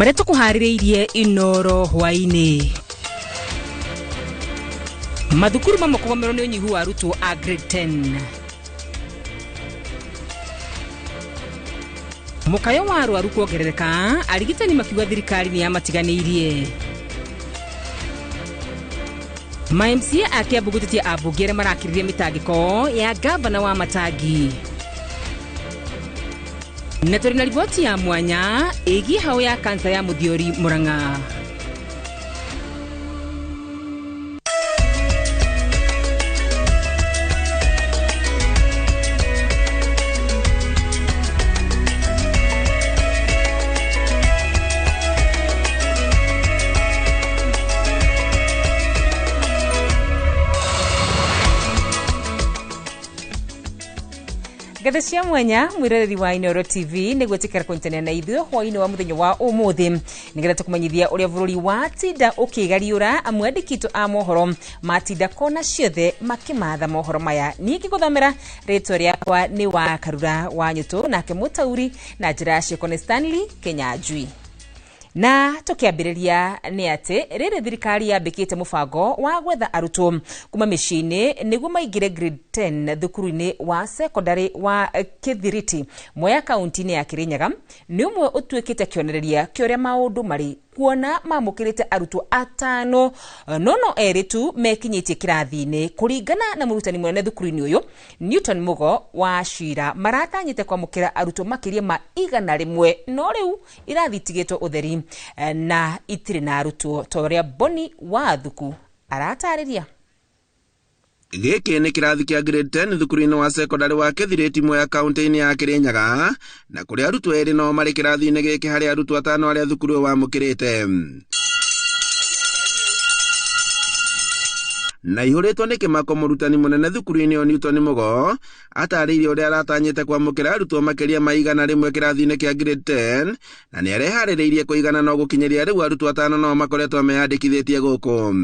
mareto kuharireirie inoro hwaini madhukuru mamakogomero ni unyihu wa arutwo a grade 10 mukayo wa arwaru kuongerereka arigitani makiuga thirikari ni amatiganirie MCA akiambugutitie abunge aria marakiririe mitangiko ya gavana wa Matangi. Na turi na riboti ya mwanya igi hao ya kansa ya Muthiori Murang'a. Gadashia mwanya mwirereri wa Inoro TV negwetikara kontene na ithuo hwaini wa muthenya wa umuthi nigera tukumanyithia uria bururi wa tinda ukigariura amwandikito a mohoro matinda kona ciothe makimatha mohoro maya niki guthomera ritwa riakwa ni wa Karura wa Nyutu nake Mutauri na njira cia Stanley Kenyanjui. Na tukiambiriria ni ati riri thirikari yambikite mubango wa gwetha arutwo kuma micini niguo maingire grade 10 thukuru-ini wa secondary wa Kithiriti Mwea kaunti-ini ya Kirinyaga ni umwe utuikite kionereria kioria maundu mari kuona mamukirite arutwo atano nono eritu mekinyitie kirathi-ini kuringana na murutani munene thukuru-ini uyu Newton Mugo wa Shira maratanyite kwamukira arutwo makiria ma 100 no riu irathi tigitwo utheri na itire na arutwo toria Boni wa Thuku aratariria. Giki ni kirathi kia grade 10 thukuru-ini wa secondary wa Kithiriti Mwea kaunti-ini ya Kirinyaga na kuri arutwo eri no mari kirathi-ini giki hari arutwo atano aria thukuru wa mukirite. Na ihuritwo ni kimako murutani munene thukuru-ini o Newton Mugo ataririe uria aratanyite kwamukira arutwo makiria ma 100 kirathi-ini kia grade 10 na ni arehaririirie kuigana no gukinyeria riu arutwo atano no makoretwo meyandikithitie guku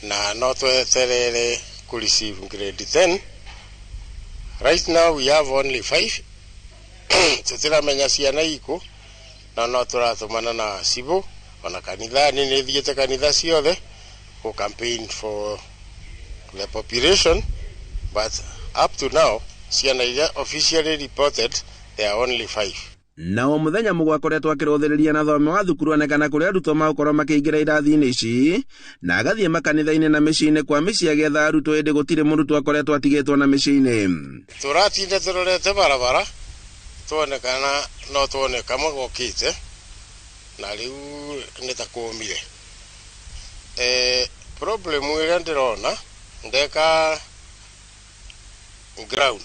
na no tweterere ku receive grade 10. Right now we have only 5. Tutiramenya ciana iku na no turatumana na sibu ona kanitha ni thiete kanitha ciothe ku campaign for the population, but up to now ciana iria officially reported there are only 5. Na o muthenya mugwakoretwo akirotheriria na thome wa thukuru onekana kuri arutwo maukoro makiingira irathi-ini ici na agathie makanitha-ini na micini kwa mici agetha arutwo indi gutire murutwo akoretwo atigitwo na micini. Turatinde turorete barabara tuonekana no tuoneka magokite na riu nitakumire problem iria ndirona ndeka ground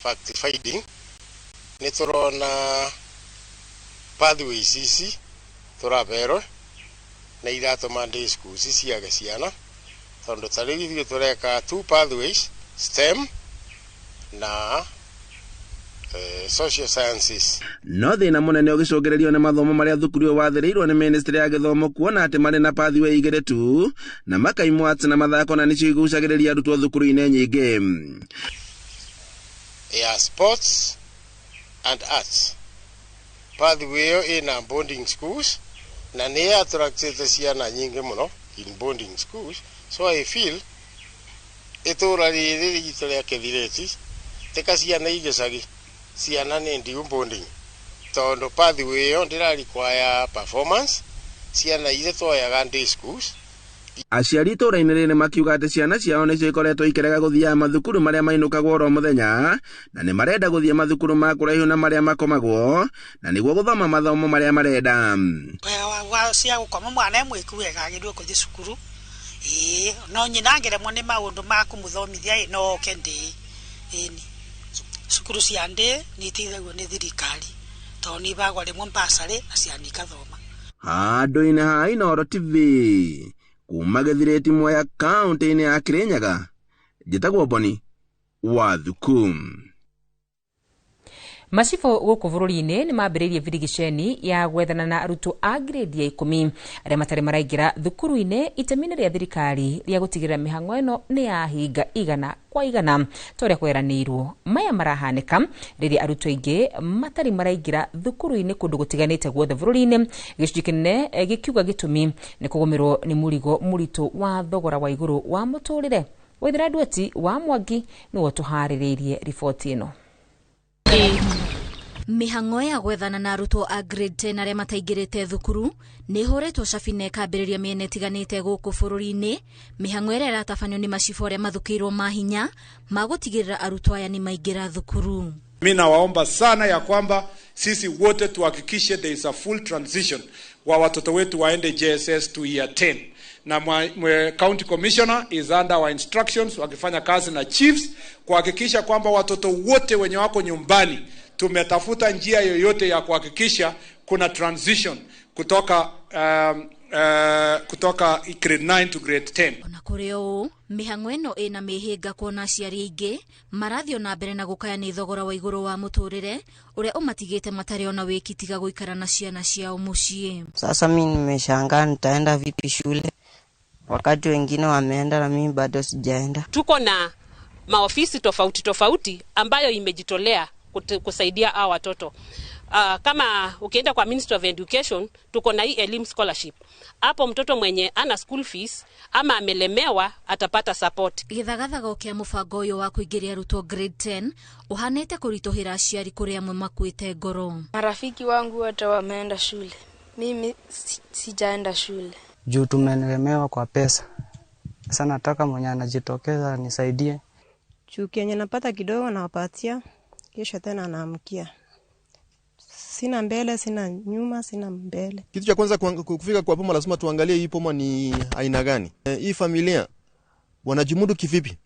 fact finding ni turona pathways ici turaberwe na iratuma day schools ciaga ciana tondu tari ithuĩ tureka 2 pathways STEM na social sciences. No thina munene ugicungererio na mathomo maria thukuru wathiriirwo ni ministry ya githomo kuona ati mari na pathway igire tu na makaimwo ati na mathako na nicio igucagiriria arutwo thukuru-ini nyingi ya sports and arts. Pathway in boarding schools na ni attracted ciana nyingi muno in boarding schools, so I feel itura riri gitore Kithiriti teka ciana igicagi ciana ni ndiu boarding tondu pathway yo ndira require performance ciana ile twayaga day schools. Aciari itura-ini riri makiuga ati ciana ciao nicio ikoretwo ikirega guthia mathukuru maria mainukagwo oro muthenya na ni marenda guthia mathukuru ma kuraihu na maria makomagwo na niguo guthoma mathomo maria marenda. Wa cia gukoma mwana emwe kuwega agirwe kuthi cukuru no nyina ngeremwo ni maundu ma kumuthomithia no kendi ni cukuru cia ndi ni tithagwo ni thirikari to ni bagwa rimwe mbasari na ciana ikathoma. Handu-ini ha Inoro TV kuma Kithiriti Mwea kaunti-ini ya Kirinyaga njitagwo Boni wa Thuku. Macifo guku bururi-ini ni mambiriirie virigiceni ya gwethana na arutwo a grade ya 10 aria matari maraingira thukuru-ini itemini ria thirikari ria gutigirira mihango ino ni yahinga igana kwa igana toria kweranirwo. Maya marahanika riria arutwo aingi matari maraingira thukuru-ini kundu gutiganite guothe bururi-ini, gicunji kinene gikiuga gitumi ni kugumirwo ni murigo muritu wa thogora wa iguru wa muturire. Waithira Ndweti wa Mwangi niwe tuhaririirie riboti ino. Mihango ya gwethana na arutwo a grade 10 aria mataingirite thukuru ni horetwo cabine kambiriria miene tiganite guku bururi-ini. Mihango ira iratabanio ni macifo aria mathukirwo mahinya magutigirira arutwo aya ni maingira thukuru. Mimi nawaomba sana ya kwamba sisi wote tuhakikishe there is a full transition wa watoto wetu waende JSS to year 10. Na county commissioner is under our instructions wakifanya kazi na chiefs kuhakikisha kwamba watoto wote wenye wako nyumbani tumetafuta njia yoyote ya kuhakikisha kuna transition kutoka grade 9 to grade 10. Ona kureo mihango ino ina mihinga kuona aciari aingi marathio na mbere na gukaya ni thogora wa iguru wa muturire uria umatigite matari ona wikitiga guikara na ciana ciao mucii. Sasa mimi nimeshangaa nitaenda vipi shule wakati wengine wameenda na mimi bado sijaenda. Tuko na maofisi tofauti ambayo imejitolea kusaidia hao watoto. Kama ukienda kwa Ministry of Education tuko na hii elimu scholarship. Hapo mtoto mwenye ana school fees ama amelemewa atapata support. Githagathago kia mubango uyu wa kuingiria arutwo grade 10 uhanete kuritohira aciari kuria amwe makuite ngoro. Marafiki wangu wote wameenda shule. Mimi sijaenda shule. Juu tumelemewa kwa pesa. Sasa nataka mwenye anajitokeza nisaidie. Juu kenye napata kidogo nawapatia, kesho tena naamkia. Sina mbele, sina nyuma, sina mbele. Kitu cha kwanza kufika kwa Poma lazima tuangalie hii Poma ni aina gani. Hii familia wanajimudu kivipi?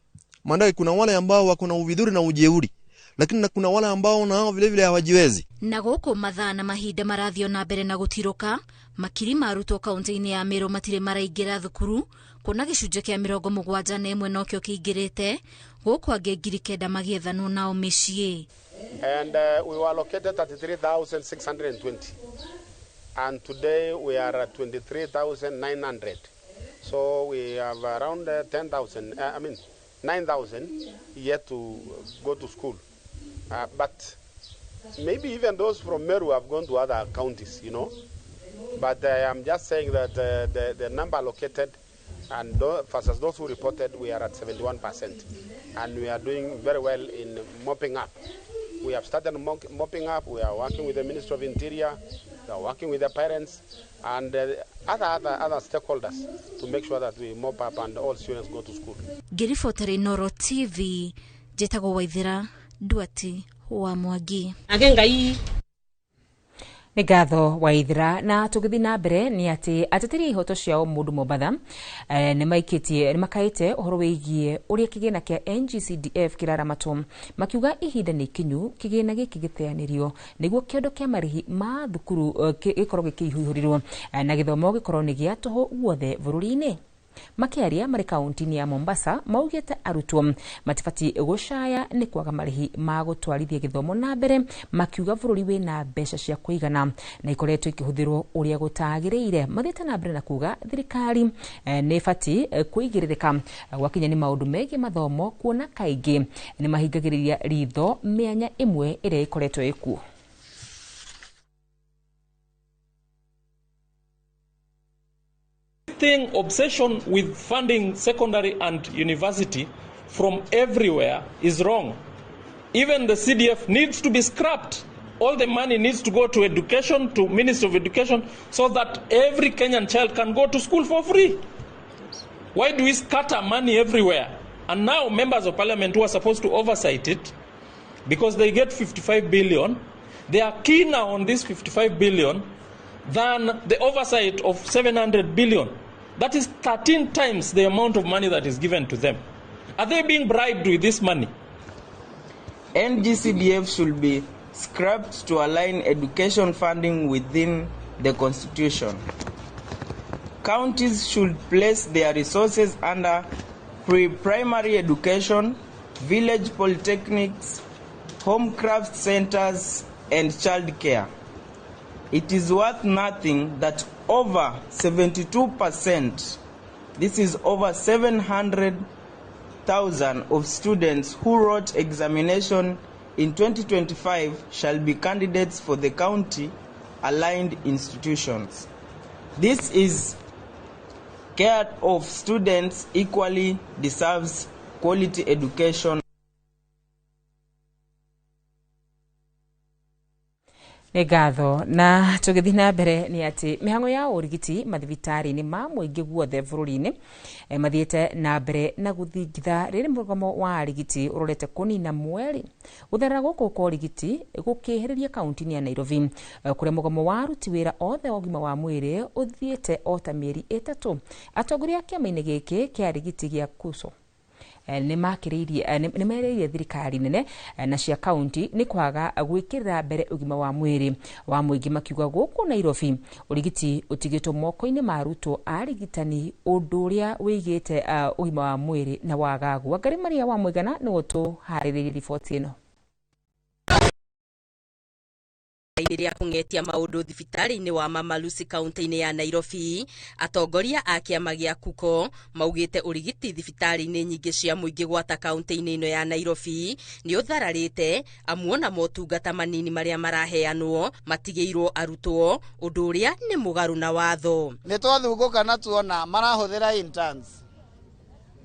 Maana kuna wale ambao wako na uvidhuri na ujeuri, lakini kuna wale ambao nao vile vile hawajiwezi. Na guku mathaa na mahinda marathio na mbere na gutiruka makiri marutwo kaunti-ini ya Meru matire maraingira thukuru kuna gicunje kia 71 nokio kiingirite guku angi 9,000 magiethanwo nao micii. And we were allocated 33,620 and today we are at 23,900, so we have around 9,000 yet to go to school, but maybe even those from Meru have gone to other counties, you know, but I'm just saying that the number allocated and versus those who reported, we are at 71%, and we are doing very well in mopping up. We have started mopping up. We are working with the Ministry of Interior. We are working with the parents and other stakeholders to make sure that we mop up and all students go to school. Girifoteri Noro TV, Jetago Waithira, Ndweti wa Mwangi. Agengai Ni gatho Waithira. Na tugithi na mbere ni ati ateteri ihoto ciao mundu Mombatha ni makaite uhoro wigie uria kigina kia NGCDF kiraramatwo makiuga ihinda ni kinyu kigina giki giteanirio niguo kiondo kia marihi ma thukuru gikorwo gikihuhurirwo na githomo gikorwo ni gia toho guothe bururi-ini. Makiaria mari kaunti-ini ya Mombasa maugite arutwo matifati gucaya ni kwaga marihi ma gutwarithia githomo na mbere makiuga bururi wina mbeca cia kuigana na ikoretwo ikihuthirwo uria gutagiriire. Mathite na mbere na kuga thirikari ni fati kuigiririka gwakinya ni maundu megi mathomo kuona kaingi ni mahingagiriria ritho mianya imwe iria ikoretwo iku. Obsession with funding secondary and university from everywhere is wrong. Even the CDF needs to be scrapped. All the money needs to go to education, to Ministry of Education, so that every Kenyan child can go to school for free. Why do we scatter money everywhere? And now members of parliament who are supposed to oversight it, because they get 55 billion, they are keener on this 55 billion than the oversight of 700 billion. That is 13 times the amount of money that is given to them. Are they being bribed with this money? NGCDF should be scrapped to align education funding within the constitution. Counties should place their resources under pre-primary education, village polytechnics, home craft centers, and childcare. It is worth noting that over 72%, this is over 700,000 of students who wrote examination in 2025 shall be candidates for the county-aligned institutions. This is care of students equally deserves quality education. Negatho na tugithina mbere ni ati mihango ya urigiti mathibitari ni ma muingi guothe bururi-ini mathiete na mbere na guthingitha riri mugomo wa arigiti urorete kunina mweri utherera guku kwa urigiti gukihiriria kaunti ya Nairobi kuria mugomo wa aruti wira othe ogima wa mwiri uthiete ota mieri 3 atongoria kiama-ini giki kia arigiti gia KUSO nimereirie thirikari nene na cia kaunti ni kwaga gwikirira mbere ugima wa mwiri wa muingi makiuga guku Nairobi urigiti utigitwo moko-ini ma arutwo arigitani undu uria wigite ugima wa mwiri na wagagu Wangari Maria wa Mwigana ni gutu hariririe riboti ino. Iria kungetia maundu thibitari-ini wa Mama Lucy kaunti-ini ya Nairobi atongoria a kiama gia KUKO maugite urigiti thibitari-ini nyingi cia muingi gwata kaunti-ini ino ya Nairobi ni uthararite amuona motungata manini maria maraheanwo matigeirwo arutwo undu uria ni mugaru na watho. Ni twathuguka na tuona marahuthira interns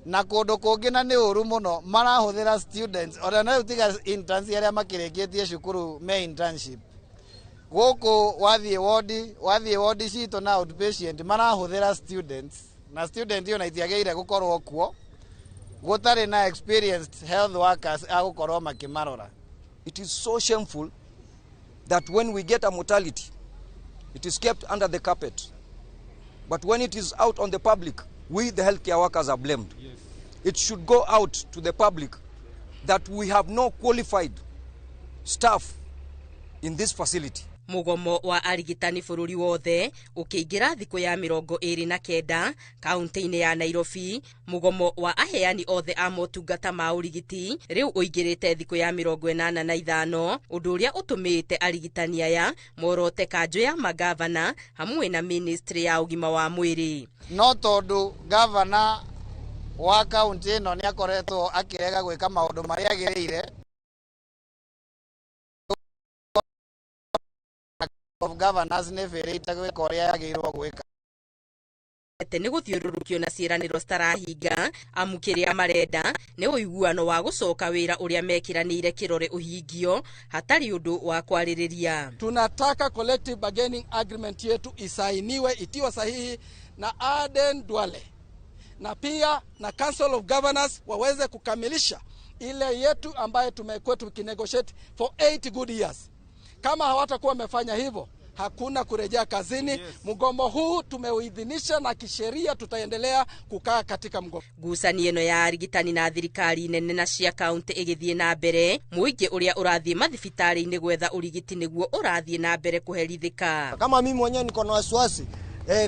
na kundu kungi na ni uru muno marahuthira students ona na utiga interns aria makirikitie cukuru me internship goko wathie ward cito na outpatient marahuthira students na student yo na itiageire gukorwo kuo gutari na experienced health workers agukorwo makimarora. It is so shameful that when we get a mortality it is kept under the carpet, but when it is out on the public we the healthcare workers are blamed. Yes. It should go out to the public that we have no qualified staff in this facility. Mugomo wa arigitani bururi wothe ukiingira thiku ya 29 kaunti-ini ya Nairobi. Mugomo wa aheani othe a motungata ma urigiti riu uingirite thiku ya 85 undu uria utumite arigitani aya morote kanjo ya magavana hamwe na ministry ya ugima wa mwiri. No tondu governor wa kaunti ino ni akoretwo akirega gwika maundu maria agiriire of governors neverita gwika uria yagirwo gwika ni guthiururukio na ciiraniro starahinga amukiria marenda ni uiguano wa gucoka wira uria mekiranire kirore uhingio hatari undu wa kwaririria. Tunataka collective bargaining agreement yetu isainiwe itiwa sahihi na Aden Duale na pia na Council of Governors waweze kukamilisha ile yetu ambayo tumekuwa tukinegotiate for 8 good years. Kama hawatakuwa wamefanya hivyo hakuna kurejea kazini. Yes. Mgomo huu tumeuidhinisha na kisheria tutaendelea kukaa katika mgomo. Gucanio ino ya arigitani na thirikari nene na cia kaunti igithie na mbere muingi uria urathie mathibitari-ini gwetha urigiti niguo urathie na mbere kuherithika. Kama mimi mwenyewe niko na wasiwasi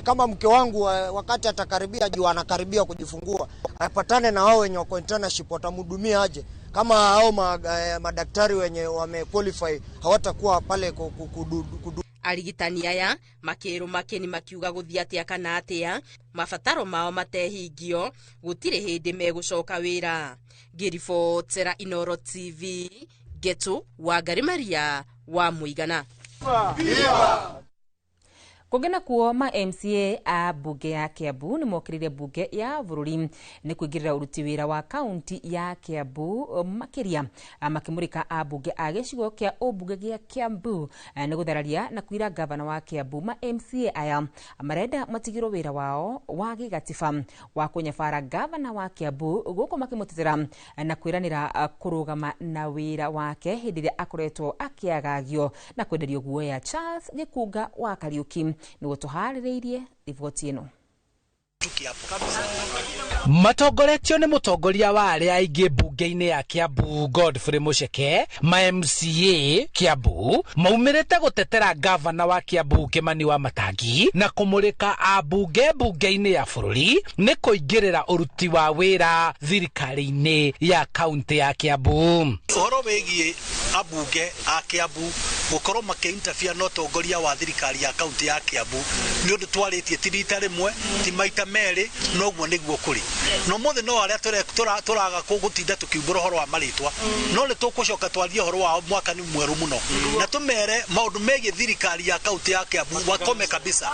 kama mke wangu wakati atakaribia juu anakaribia kujifungua apatane na wao wenye wako internship watamhudumia aje kama hao madaktari wenye wamequalify hawatakuwa pale arigitani aya makiru makeni makiuga guthia atia kana atia mabataro mao matehingio gutire hindi megucoka wira. Giribotera Inoro TV Getu Wangari Maria wa Mwigana. Kugena kuo ma MCA a bunge ya Kiambu ni mokirire bunge ya bururi ni kuingirira uruti wira wa kaunti ya Kiambu makiria makimurika a bunge a gicigo kia ubunge gia Kiambu ni guthararia na kuira gavana wa Kiambu. Ma MCA aya marenda matigiro wira wao wa gigatiba wa kunyabara gavana wa Kiambu guko makimutetera na kwiranira kurugama na wira wake hindi ria akoretwo akiagagio na kwenderio guoya. Charles Gikuga wa Kariuki ni gutuhaririirie riboti ino. Matongoretio nĩ mũtongoria wa arĩa aingĩ mbunge-inĩ ya Kiambu Godfrey Muceke, ma MCA Kiambu maumĩrĩte gũtetera gavana wa Kiambu Kimani Wamatangi na kũmũrĩka ambunge mbunge-inĩ ya bũrũri nĩ kũingĩrĩra ũruti wa wĩra thirikari-inĩ ya kaunti ya Kiambu. Ũhoro wĩgiĩ ambunge a Kiambu gũkorwo makĩinterfere na ũtongoria wa thirikari ya kaunti ya Kiambu nĩ ũndũ twarĩtie ti rita rĩmwe ti maita merĩ no ũguo nĩguo kũrĩ. No mũthĩ no arĩa tũraga gũtinda tũkiumbũra ũhoro wa marĩtwa no nĩ tũkũcoka twarie ũhoro wa mwaka nĩ mwerũ mũno na tũmere maũndũ megiĩ thirikari ya kaunti ya Kiambu wakome kabisa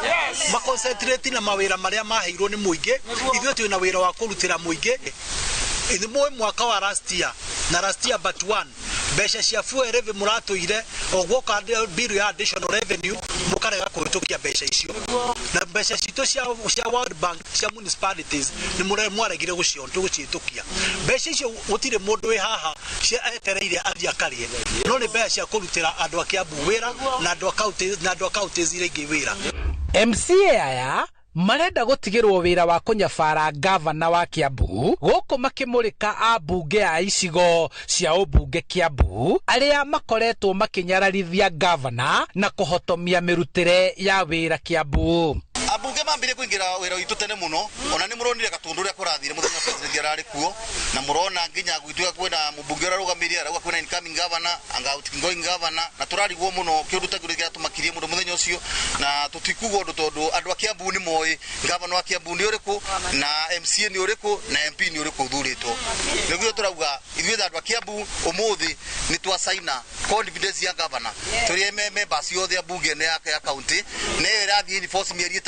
maconcentrate na mawĩra marĩa maheirwo nĩ mũingĩ ithuĩ twĩna wĩra wa kũrutĩra mũingĩ. Ni mwaka wa last year na last year but one mbeca cia fuel revenue muratũire ogwoka bill ya additional revenue mukarega kũhĩtũkia mbeca icio na mbeca citũ cia World Bank cia municipalities ni mwaregire gũcihĩtũkia mbeca icio gũtirĩ mũndũ wĩ haha cia etereire athia karie no nĩ mbeca cia kũrutĩra andũ a Kiambu wĩra na andũ a counties iria ingĩ wĩra. MCA aya marenda gũtigĩrwo wĩra wa kũnyabara gavana wa Kiambu gũkũ makĩmũrĩka ambunge a icigo cia ũmbunge Kiambu arĩa makoretwo makĩnyararithia gavana na kũhotomia mĩrutĩre ya wĩra Kiambu. Ambunge mambire kuingira wira witu tene muno ona ni muronire gatundu ria kurathire muthenya president arari kuo na murona nginya gwituga kwena mubunge ura rugamiria arauga kwena incoming governor anga outgoing governor na turarigwo muno kiundutagiria tumakirie mundu muthenya ucio na tutikuga undu tondu andu a Kiambu ni moi governor wa Kiambu ni uriku na MCA ni uriku na MP ni uriku thuritwo niguo turauga ithuĩ andu a Kiambu umuthi ni twasaina confidence ya governor turi members yothe ambunge ya county ne irathi enforce mieri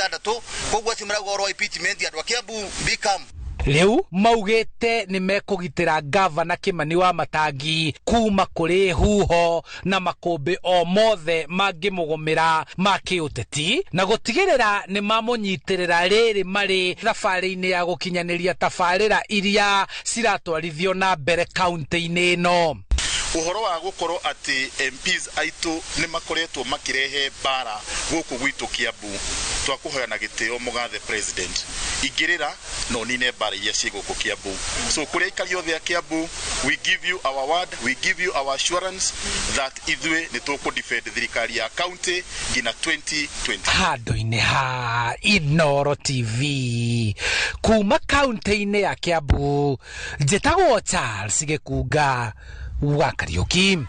kogwa simrago oro impeachment ya Kiambu become Rĩu maugĩte nĩ mekũgitĩra gavana Kimani Wamatangi kuma kũrĩ huho na makũmbĩ o mothe mangĩmũgũmĩra ma kĩũteti na gũtigĩrĩra nĩ mamũnyitĩrĩra rĩrĩ marĩ thabarĩ-inĩ ya gũkinyanĩria tabarĩra iria ciratwarithio na mbere kaunti-inĩ ĩno. Uhoro wa gukorwo ati MPs aitu ni makoretwo makirehe bara guku gwitu Kiambu twakuhoyana gitio mugathe president igirira no nine bara iria ci guku Kiambu so kuria ikari othe a Kiambu we give you our word we give you our assurance that ithwe ni tuku defend thirikari ya county ngina 2020 handu-inĩ ha Inooro TV kuma kaunti-inĩ ya Kiambu njĩtagwo Charles Gĩkunga wa Kariuki.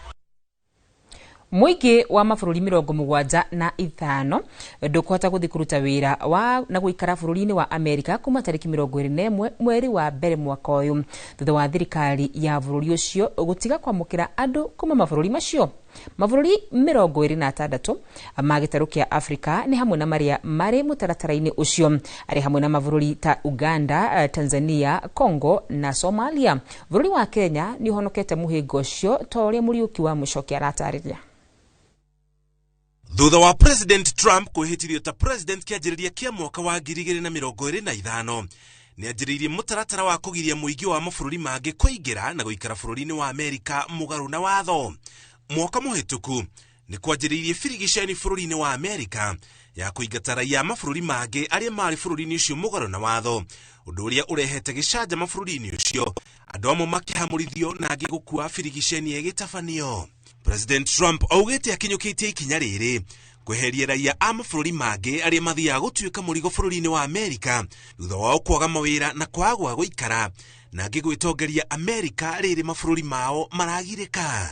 Mũingĩ wa mabũrũri 75 ndũkũhota gũthiĩ kũruta wĩra wa na gũikara bũrũri-inĩ wa Amerika kuma tarĩki 21 mweri wa mbere mwaka ũyũ thutha wa thirikari ya bũrũri ũcio gũtiga kwamũkĩra andũ kuma mabũrũri macio. Mabũrũri 26 ma gĩtarũ kĩa Afrika nĩ hamwe na marĩa marĩ mũtaratara-inĩ ũcio arĩ hamwe na mabũrũri ta Uganda, Tanzania, Congo na Somalia. Bũrũri wa Kenya nĩ ũhonokete mũhĩngo ũcio ta ũrĩa Mũriũki wa Mũchoki aratarĩria. Thutha wa President Trump kwĩhĩtirio ta president kĩanjĩrĩria kĩa mwaka wa 2025 nĩ anjĩrĩirie mũtaratara wa kũgiria mũingĩ wa mabũrũri mangĩ kũingĩra na gũikara bũrũri-inĩ wa Amerika mũgarũ na watho. Mwaka mũhĩtũku nĩ kwanjĩrĩirie birigicani bũrũri-inĩ wa Amerika ya kũingata raia mabũrũri mangĩ arĩa marĩ bũrũri-inĩ ũcio mũgarũ na watho, ũndũ ũrĩa ũrehete gĩcanjama bũrũri-inĩ ũcio, andũ amwe makĩhamũrithio na angĩ gũkua birigicani ĩgĩtabanio. President Trump augĩte akinyũkĩtie ikinya rĩrĩ kweheria raia a mabũrũri mangĩ arĩa mathiaga gũtuĩka mũrigo bũrũri-inĩ wa Amerika thutha wao kwaga mawĩra na kwaga gwa gũikara na angĩ gwĩtongeria Amerika rĩrĩ mabũrũri mao maragirĩka.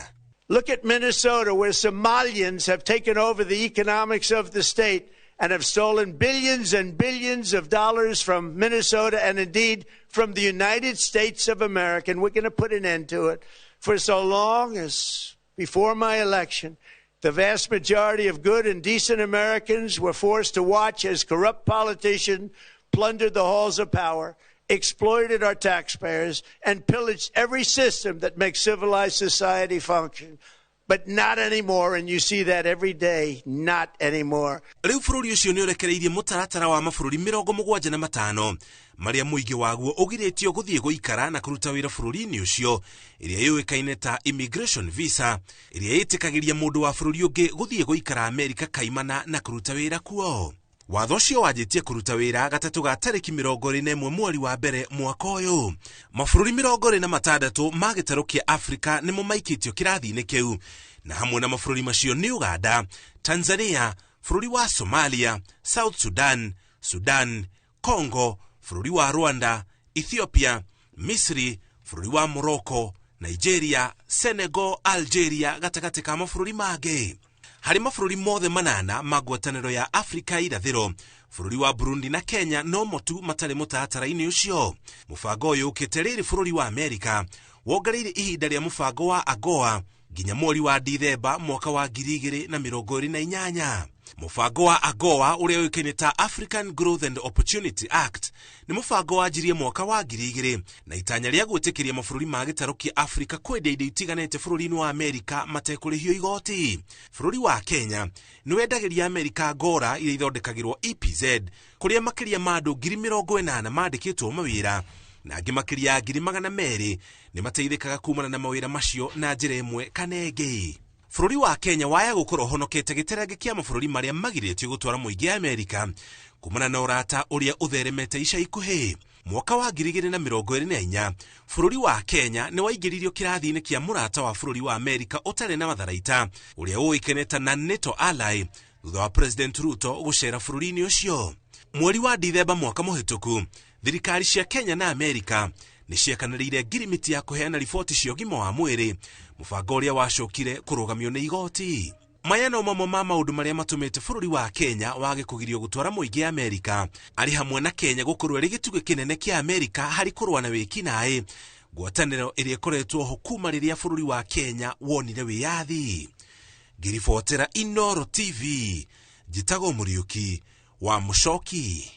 Look at Minnesota, where Somalians have taken over the economics of the state and have stolen billions and billions of dollars from Minnesota and indeed from the United States of America. And we're going to put an end to it. For so long as before my election, the vast majority of good and decent Americans were forced to watch as corrupt politicians plundered the halls of power, exploited our taxpayers, and pillaged every system that makes civilized society function. But not anymore, and you see that every day, not anymore. Rĩu bũrũri ũcio nĩ ũrekereirie mũtaratara wa mabũrũri 75 marĩa mũingĩ waguo ũgirĩtio gũthiĩ gũikara na kũruta wĩra bũrũri-inĩ ũcio, ĩrĩa yũĩkaine ta immigration visa, ĩrĩa ĩtĩkagĩria mũndũ wa bũrũri ũngĩ gũthiĩ gũikara Amerika kaimana na kũruta wĩra kuo. watho ũcio wanjĩtie kũruta wĩra gatatũ ga tarĩki 21 mweri wa mbere mwaka ũyũ. Mabũrũri 26 ma gĩtarũ kĩa Afrika nĩmo maikĩtio kĩrathi-inĩ kĩu, na hamwe na mabũrũri macio nĩ Uganda, Tanzania, bũrũri wa Somalia, South Sudan, Sudan, Congo, bũrũri wa Rwanda, Ethiopia, Misri, bũrũri wa Morocco, Nigeria, Senegal, Algeria gatagatĩ ka mabũrũri mangĩ. Harĩ mabũrũri mothe 8 ma ngwatanĩro ya Afrika irathĩro, bũrũri wa Burundi na Kenya no motu matarĩ mũtaratara-inĩ ũcio. Mũbango ũyũ ũkĩte rĩrĩ bũrũri wa Amerika wongereire ihinda rĩa mũbango wa AGOA nginya mweri wa Dithemba mwaka wa 2028. Mũbango wa AGOA ũrĩa ũĩkaine ta African Growth and Opportunity Act nĩ mũbango wanjirie mwaka wa 2000 na itanya rĩa gwĩtĩkĩria mabũrũri ma gĩtarũ kĩa Afrika kwendia indo itiganĩte bũrũri-inĩ wa Amerika matekũrĩhio igoti. Bũrũri wa Kenya nĩ wendagĩria Amerika ngora iria ithondekagĩrwo EPZ, kũrĩa makĩria ma andũ 80,000 mandĩkĩtwo mawĩra na angĩ makĩria ya 200,000 nĩ mateithĩkaga kumana na mawĩra macio na njĩra ĩmwe kana ĩngĩ. Bũrũri wa Kenya waya gũkorwo honokete gĩterange kĩa mabũrũri marĩa magirĩtio gũtwara mũingĩ Amerika kumana na ũrata ũrĩa ũtheremete ica ikuhĩ. Mwaka wa 2024 bũrũri wa Kenya nĩ waingĩririo kĩrathi-inĩ kĩa mũrata wa bũrũri wa Amerika ũtarĩ na matharaita ũrĩa ũĩkaine ta NATO ally thutha wa President Ruto gũcera bũrũri-inĩ ũcio. Mweri wa Dithemba mwaka mũhĩtũku, thirikari cia Kenya na Amerika nĩ ciekanĩrĩire ngirimiti ya kũheana riboti cia ũgima wa mwĩrĩ, mũbango ũrĩa wacokire kũrũgamio nĩ igoti. Maya no mamwe ma maũndũ marĩa matũmĩte bũrũri wa Kenya wage kũgirio gũtwara mũingĩ Amerika, arĩ hamwe na Kenya gũkorwo arĩ gĩtugĩ kĩnene kĩa Amerika harĩ kũrũa na wĩkinaĩ, ngwatanĩro ĩrĩa ĩkoretwo ho kuma rĩrĩa bũrũri wa Kenya wonire wĩyathi. Ngĩribotera Inooro TV, njĩtagwo Mũriũki wa Mũcoki.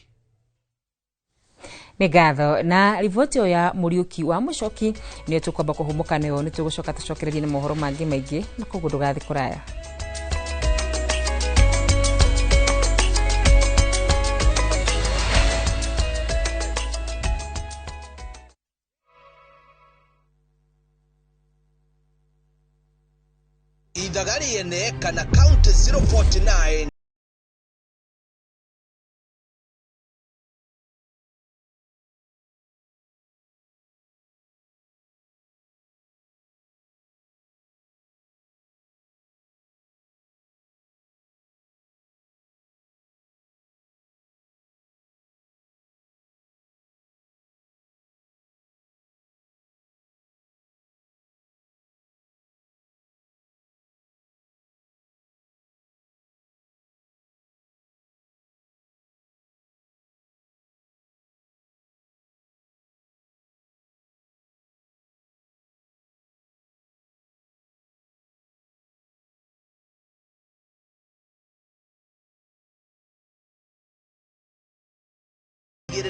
Nĩ ngatho na riboti ĩyo ya Mũriũki wa Mũcoki nĩ tũkwamba kũhũmũka nayo, nĩ tũgũcoka tũcokererie na mohoro mangĩ maingĩ na koguo ndũgathiĩ kũraya. Idagari ene kana count 049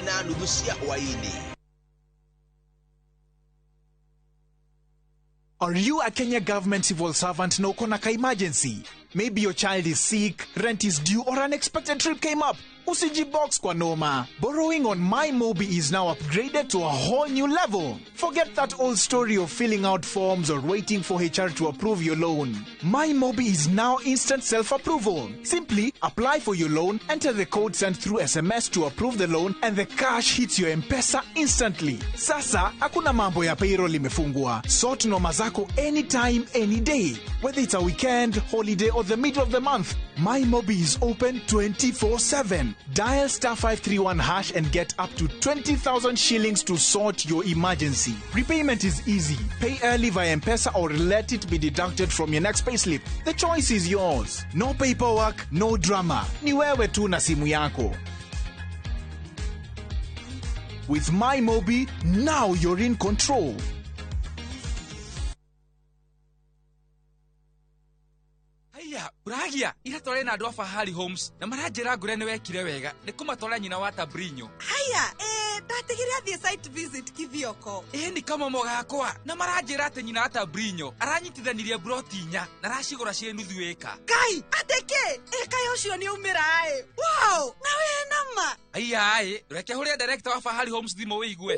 na nuthu cia hwaini. Are you a Kenya government civil servant no konaka emergency? Maybe your child is sick, rent is due, or unexpected trip came up. Usijibox kwa noma. Borrowing on MyMobi is now upgraded to a whole new level. Forget that old story of filling out forms or waiting for HR to approve your loan. MyMobi is now instant self-approval. Simply apply for your loan, enter the code sent through SMS to approve the loan, and the cash hits your M-Pesa instantly. Sasa, hakuna mambo ya payroll imefungwa. Sort noma zako anytime, any day. Whether it's a weekend, holiday, or the middle of the month, MyMobi is open 24/7. Dial *531# and get up to 20,000 shillings to sort your emergency. Repayment is easy. Pay early via M-Pesa or let it be deducted from your next payslip. The choice is yours. No paperwork, no drama. Ni wewe tu na simu yako. With MyMobi, now you're in control. Uragia iratware na andũ Fahari Homes na maranjĩra ngure nĩ wekire wega nĩ kũmatwara nyina wa Tabrinyo. Haya ndatigire athiĩ site visit Kithioko. Ni kama mogakwa na maranjĩra atĩ nyina wa Tabrinyo aranyitithanirie broti 4 na aracigũra ciĩ nuthu ĩka. Kai ateke ĩka yocio nĩ umĩra wow na we nama. Reke hũrĩa director wa Fahari Homes thimo wĩigue.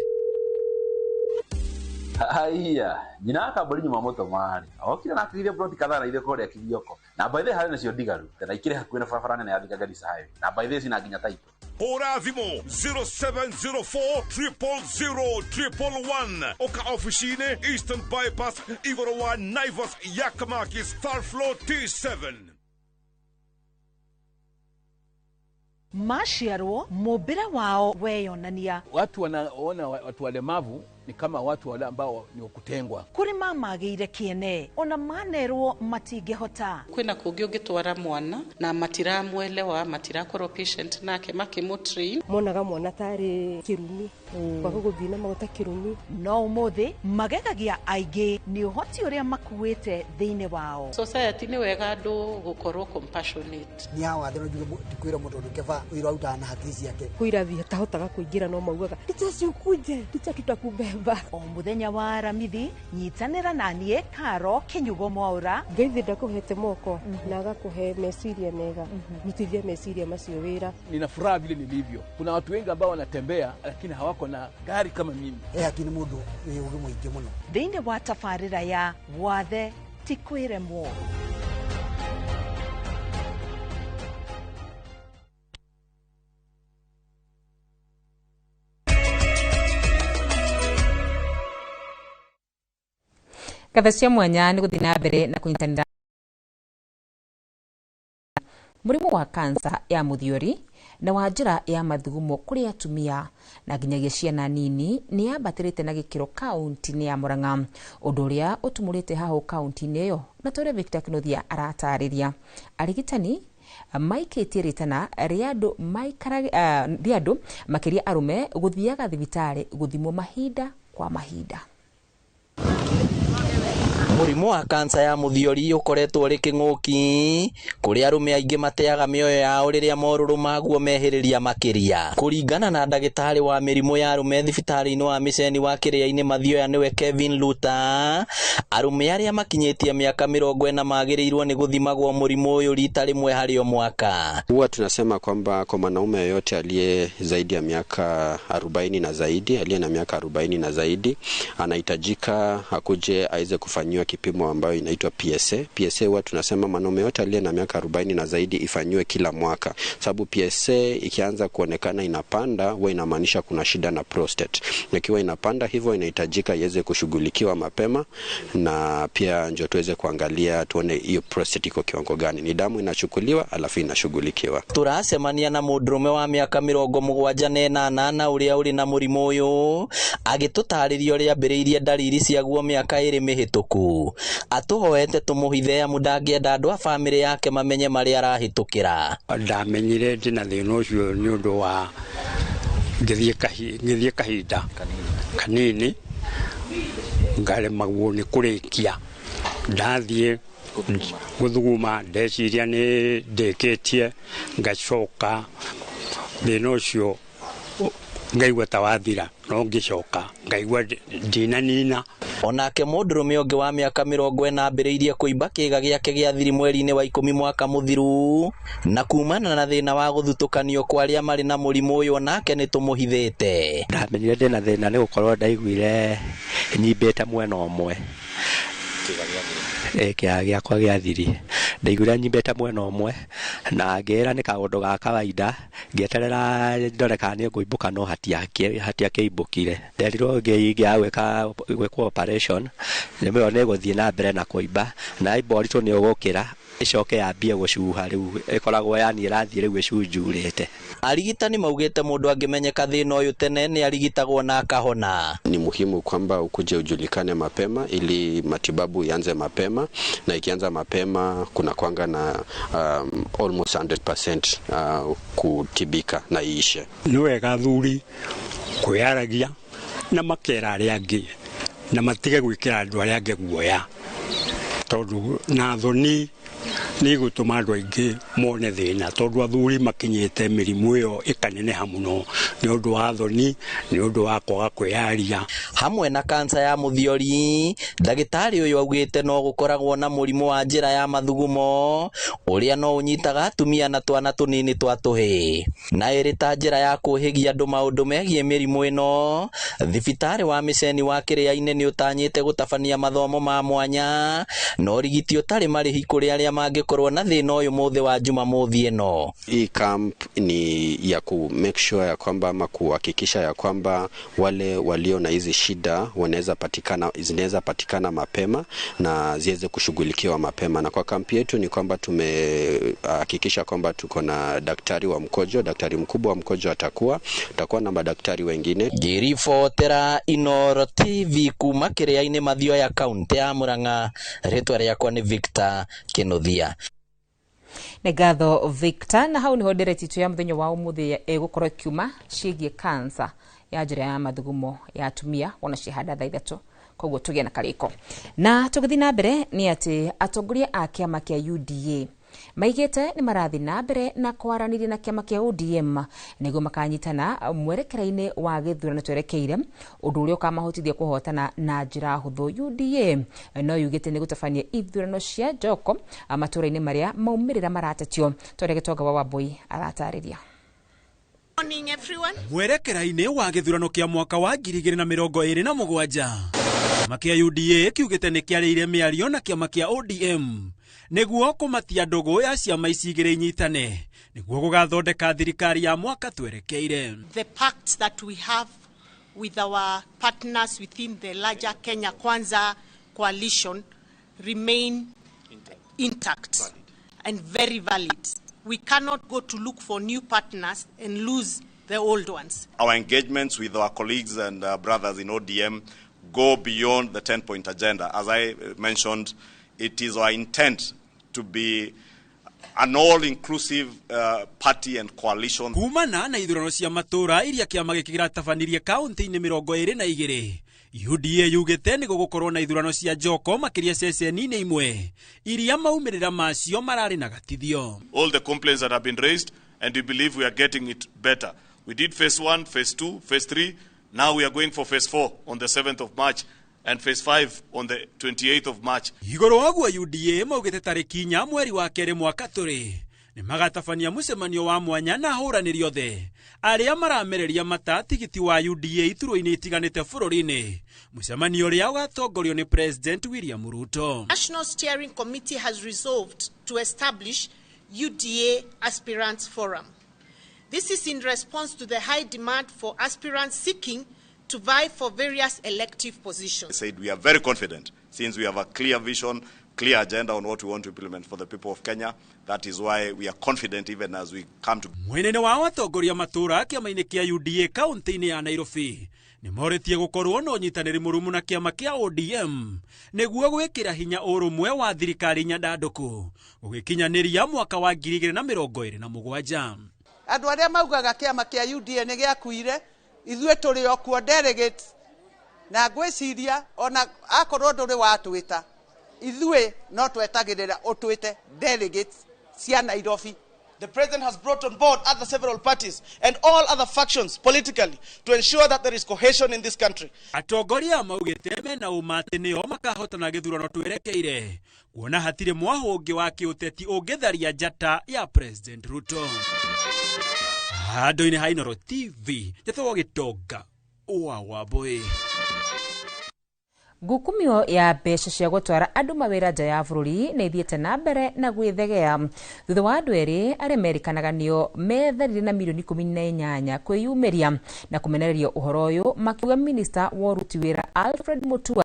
Haiya, nyina akamburi nyuma moto mari. Okire na kire broti kadhaa na ile kore akilioko. Na by the way hali nacio digaru. Tena ikire hakuwe na barabara nene ya Thika Garissa highway. Na by the way sina nginya title. Hora thimo 0704000111 Oka officine Eastern Bypass Igorowa Naivas Yakamaki Star Flow T7. Mashiaro mobira wao weyonania. Watu wanaona watu walemavu ni kama watu wale ambao ni kutengwa. Kuri mama geire kiene ona manerwo matingehota. Kwina kungi ungitwara mwana na matiramwelewa matirakoro patient nake makimutri monaga mwana tari kirumi kwa guthina magota kirumi no umuthi magegagia aige ni uhoti uria makuite thiine wao. Society ni wega andu gukorwo compassionate. Ni hawa thero juge tikwira mundu ndukeva wira uta na hakisi yake kuira vi tahotaga kuingira no maugaga ticha ukuje ticha tutakubeba o muthenya wa Aramithi nyitanira nanie Karo Kinyugo Mwaura ngeithi ndakuhete moko na agakuhe meciria mega rutithia meciria macio wira. Nina furaha vile nilivyo. Kuna watu wengi ambao wanatembea lakini hawako na gari kama mimi. Lakini mundu ni ugi mwingi muno thiine wa tafarira ya wathe tikwiremwo. Gathecia mwanya ni guthina mbere na kunyitanira murimu wa kansa ya muthiori na wa njira ya mathugumo kuri atumia na nginyagia ciana nini ni yambatirite na gikiro kaunti-ini ya Murang'a, undu uria utumurite haho kaunti-ini iyo na tore Victor Kinothia aratariria. Arigitani maikitie ritana riandu makiria arume guthiaga thibitari guthimwo mahinda kwa mahinda. Murimu wa kansa ya muthiori ukoretwo ri king'uki kuri arume aingi mateaga mioyo yao riria moruru maguo mehiriria makiria. Kuringana na ndagitari wa mirimu ya arume thibitari-ini wa Miceni wa Kiria-ini Mathioya niwe Kevin Luta, arume aria makinyitie miaka 40 magirirwo ni guthimagwo murimu uyu rita rimwe hari o mwaka. Huwa tunasema kwamba kwa mwanaume yoyote aliye zaidi ya miaka 40 na zaidi, aliye na miaka 40 na zaidi, anahitajika akuje aweze kufanywa kipimo ambayo inaitwa PSA. PSA huwa tunasema mwanaume yote aliye na miaka 40 na zaidi ifanywe kila mwaka. Sababu PSA ikianza kuonekana inapanda, huwa inamaanisha kuna shida na prostate. Ikiwa inapanda hivyo inahitajika iweze kushughulikiwa mapema, na pia ndio tuweze kuangalia tuone hiyo prostate iko kiwango gani. Ni damu inachukuliwa alafu inashughulikiwa. Turasemania na mudrume wa miaka 78 uria uri na murimu uyu agitutaririo ria mbiriirie dalili ciaguo miaka 2 mihituku. Atuhoete tumuhithe amu ndangienda andu a family yake mamenye mari arahitukira. Ndamenyire ndina thina ucio ni undu wa ngithie kahinda kanini ngaremagwo ni kurikia ndathie guthuguma ndeciria ni ndikitie ngacoka thina ucio ngaigua tawathira no ngicoka ngaigua ndinanina. Onake mudrume ungi wa miaka 40 ambiriirie kuimba kiga giake gia thiri mweri-ini wa 10 mwaka muthiru, na kumana na thina wa guthutukanio kwa aria mari na murimu uyu onake ni tumuhithete. Ndamenyire ndina thina ni gukorwo ndaiguire nyimbite mwena umwe kiga giakwa gia thiri ndaiguire nyimbite mwena umwe na ngira ni kaundu ga kawaida ngieterera ndore kana ni nguimbuka no hatia kiimbukire. Nderirwo ngiya gwikwo operation nimero ni guthie na mbere na kuimba na iborito ni ugukira icoke yambie gucuha riu ikoragwo yani irathie riu icunjurite. Arigitani maugite mundu angimenyeka thina uyu tene ni arigitagwo na akahona. Ni muhimu kwamba ukuje ujulikane mapema ili matibabu ianze mapema, na ikianza mapema kuna kwanga na almost 100% kutibika na iishe. Ni wega thuri kwiyaragia na makera aria angi na matige gwikira andu aria angi guoya, tondu na thoni nĩ gũtũma andũ aingĩ mone thĩna tondũ athuri makinyĩte mĩrimũ ĩyo ĩkaneneha mũno nĩ ũndũ wa thoni, nĩ ũndũ wa kwaga kwĩyaria. Hamwe na kansa ya mũthiori, ndagĩtarĩ ũyũ augĩte no gũkoragwo na mũrimũ wa njĩra ya mathugumo ũrĩa no ũnyitaga atumia na twana tũnini twa tũhĩ. Na ĩrĩ ta njĩra ya kũhĩgia andũ maũndũ megiĩ mĩrimũ ĩno, thibitarĩ wa Mĩceni wa Kĩrĩa-inĩ nĩ ũtanyĩte gũtabania mathomo ma mwanya na ũrigiti ũtarĩ marĩhi kũrĩ arĩa mangĩkorwo na thĩna ũyũ mũthĩ wa Jumamothi ĩno. Hii camp ni ya ku make sure ya kwamba ama kuhakikisha ya kwamba wale walio na hizi shida zinaweza patikana mapema na ziweze kushughulikiwa mapema. Na kwa kampi yetu ni kwamba tumehakikisha kwamba tuko na daktari wa mkojo, daktari mkubwa wa mkojo tutakuwa na madaktari wengine. Ngiribotera Inooro TV kuma Kĩrĩa-inĩ Mathioya kaunti ya Murang'a, rĩtwa rĩakwa nĩ Victor Kĩnuthia. Nĩ ngatho Victor, na hau niho ndereti ya mũthenya wa ũmũthĩ gũkorwo kiuma ciĩgiĩ kansa ya njĩra ya mathugumo ya atumia ona cihanda thaa 3, koguo tũgĩa na karĩko. Na tũgĩthiĩ na mbere nĩ atĩ atongoria a kĩama kĩa UDA maigĩte nĩ marathiĩ na mbere na kwaranĩria na kĩama kĩa ODM nĩguo makanyitana mwerekera-inĩ wa gĩthurano twerekeire, ũndũ ũrĩa ũkamahotithia kũhotana na njĩra hũthũ. UDA no yugĩte nĩ gũtabania ithurano cia njoko matũra-inĩ marĩa maumĩrĩra maratetio. Twarĩ Gĩtonga wa Wambui aratarĩria. Morning everyone. Mwerekera-inĩ wa gĩthurano kĩa mwaka wa 2027 kĩama kĩa UDA kiugĩte nĩ kĩarĩire mĩario na kĩama kĩa ODM nĩguo kũmatia ndũgũ ya ciama ici igĩrĩ inyitane nĩguo gũgathondeka thirikari ya mwaka twerekeire. The pact that we have with our partners within the larger Kenya Kwanza coalition remain intact and very valid. We cannot go to look for new partners and lose the old ones. Our engagements with our colleagues and brothers in ODM go beyond the 10-point agenda. As I mentioned, it is our intent to be an all-inclusive party and coalition. Kumana na ithurano cia matura iria kĩama gĩkĩ kĩratabanirie kaunti-inĩ 22 UDA yugĩte nĩ gũgũkorwo na ithurano cia njoko makĩria ceceni-inĩ imwe iria maumĩrĩra macio mararĩ na gatithio. All the complaints that have been raised, and we believe we are getting it better. We did phase 1, phase 2, phase 3. Now we are going for phase 4 on the 7th of March and phase 5 on the 28th of March. Igũrũ waguo UDA maugĩte tarĩki 4 mweri wa 2 mwaka tũrĩ nĩ magatabania mũcemanio wa mwanya na ahũranĩri othe arĩa maramereria mata tigiti wa UDA iturwa-inĩ itiganĩte bũrũri-inĩ, mũcemanio ũrĩa ũgatongorio nĩ President William Ruto. National Steering Committee has resolved to establish UDA Aspirants Forum. This is in response to the high demand for aspirants seeking to vie for various elective positions. I said we are very confident since we have a clear vision, clear agenda on what we want to implement for the people of Kenya. That is why we are confident even as we come to... Mwenene wa atongoria matura kĩama-inĩ kĩa UDA kaunti-inĩ ya Nairobi nĩ morĩtie gũkorwo na ũnyitanĩri mũrũmu na kĩama kĩa ODM nĩguo gwĩkĩra hinya ũrũmwe wa thirikari nyandandũku gũgĩkinyanĩria mwaka wa 2027. Andũ arĩa maugaga kĩama kĩa UDA nĩ gĩakuire, ithuĩ tũrĩ o kuo delegates, na ngwĩciria ona akorwo ndũrĩ watwĩta, ithuĩ no twetagĩrĩra ũtwĩte delegates cia Nairobi. The president has brought on board other several parties and all other factions politically to ensure that there is cohesion in this country. Atongoria maugĩte mena ũma atĩ nĩo makahotana gĩthurano twerekeire kuona hatirĩ mwahũ ũngĩ wa kĩũteti ũngĩtharia njata ya President Ruto. Handũ-inĩ ha Inooro TV, Njatho Gĩtonga wa Wambui. Ngukumio ya mbeca cia gũtwara andũ mawĩra nja ya bũrũri nĩ ithiĩte na mbere na gwĩthegea thutha wa andũ erĩ arĩa merĩkanaga nĩo metharire na mirioni 18 kwĩyumĩria na kũmenereria ũhoro ũyũ, makiuga minista wa ũruti wĩra Alfred Mutua